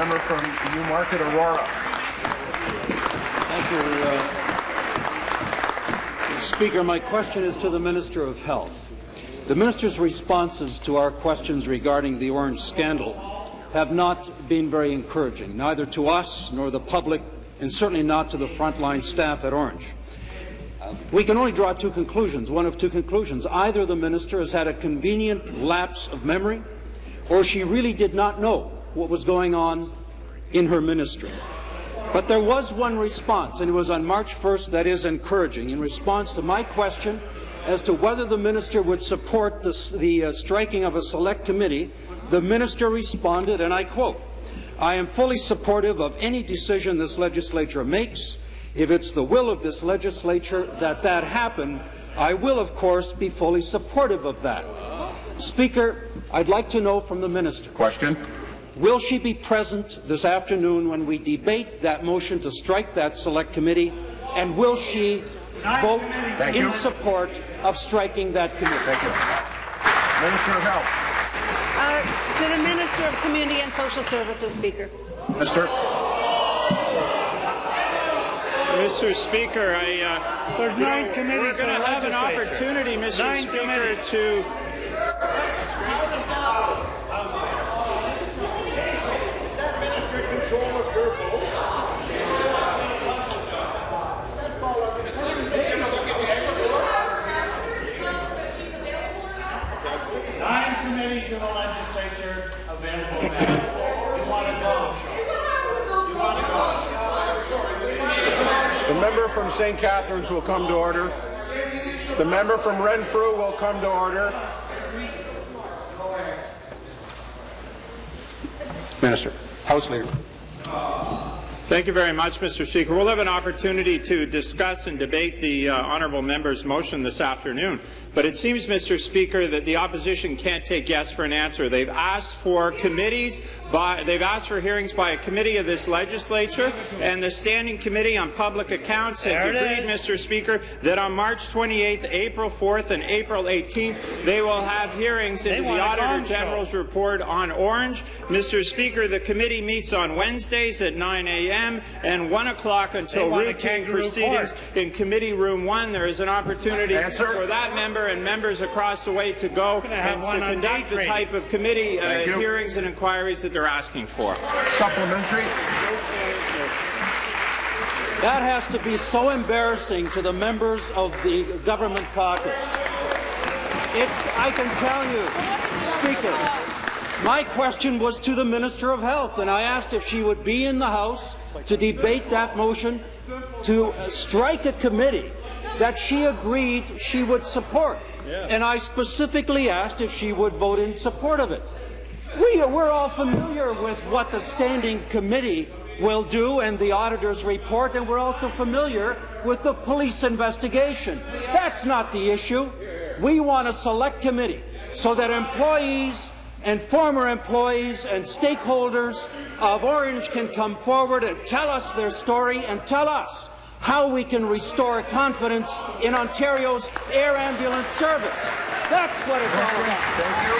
member from Newmarket, Aurora. Thank you, Speaker. My question is to the Minister of Health. The Minister's responses to our questions regarding the Ornge scandal have not been very encouraging, neither to us nor the public, and certainly not to the frontline staff at Ornge. We can only draw two conclusions, one of two conclusions. Either the Minister has had a convenient lapse of memory, or she really did not know what was going on in her ministry. But there was one response, and it was on March 1st, that is encouraging. In response to my question as to whether the Minister would support the striking of a select committee, the Minister responded, and I quote, "I am fully supportive of any decision this legislature makes. If it's the will of this legislature that that happen, I will, of course, be fully supportive of that." Speaker, I'd like to know from the Minister. Question. Will she be present this afternoon when we debate that motion to strike that select committee, and will she vote in support of striking that committee? Thank you. Minister of Health. To the Minister of Community and Social Services, Speaker. Mr. Mr. Speaker, there's 9 committees. We're going to have an opportunity, Mr. Speaker, to. Committees in the legislature available now. You want to go? You want to go? The member from St. Catharines will come to order. The member from Renfrew will come to order. Minister. House Leader. Thank you very much, Mr. Speaker. We'll have an opportunity to discuss and debate the honourable member's motion this afternoon. But it seems, Mr. Speaker, that the opposition can't take yes for an answer. They've asked for hearings by a committee of this legislature, and the Standing Committee on Public Accounts has agreed, Mr. Speaker, that on March 28th, April 4th, and April 18th, they will have hearings into the Auditor General's report on Ornge. Mr. Speaker, the committee meets on Wednesdays at 9 a.m. and 1 o'clock until routine proceedings in Committee Room 1. There is an opportunity for that member and members across the way to go and to conduct the type of committee hearings and inquiries that they're asking for. Supplementary. That has to be so embarrassing to the members of the government caucus. I can tell you, Speaker, my question was to the Minister of Health, and I asked if she would be in the House to debate that motion to strike a committee that she agreed she would support. And I specifically asked if she would vote in support of it. We're all familiar with what the Standing Committee will do and the Auditor's report, and we're also familiar with the police investigation. That's not the issue. We want a select committee so that employees and former employees and stakeholders of Ornge can come forward and tell us their story and tell us how we can restore confidence in Ontario's air ambulance service. That's what it's all about. Thank you.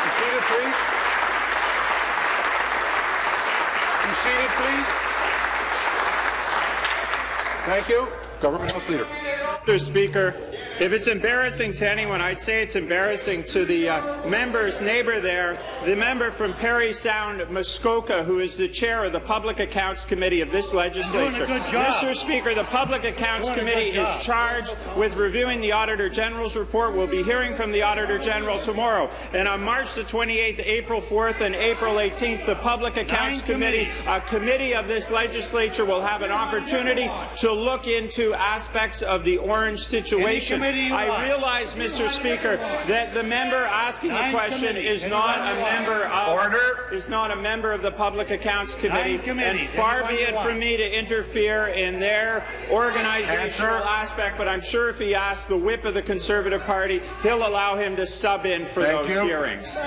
Be seated, please. Be seated, please. Thank you. Government House Leader. Mr. Speaker, if it's embarrassing to anyone, I'd say it's embarrassing to the member's neighbour there, the member from Parry Sound, Muskoka, who is the chair of the Public Accounts Committee of this legislature. Mr. Speaker, the Public Accounts Committee is charged with reviewing the Auditor General's report. We'll be hearing from the Auditor General tomorrow. And on March the 28th, April 4th, and April 18th, the Public Accounts Committee, a committee of this legislature, will have an opportunity to look into aspects of the Ornge situation. I realize, Mr. Speaker, that the member asking the question is not a member of the Public Accounts Committee, and far be it from me to interfere in their organizational aspect, but I'm sure if he asks the whip of the Conservative Party, he'll allow him to sub in for those hearings.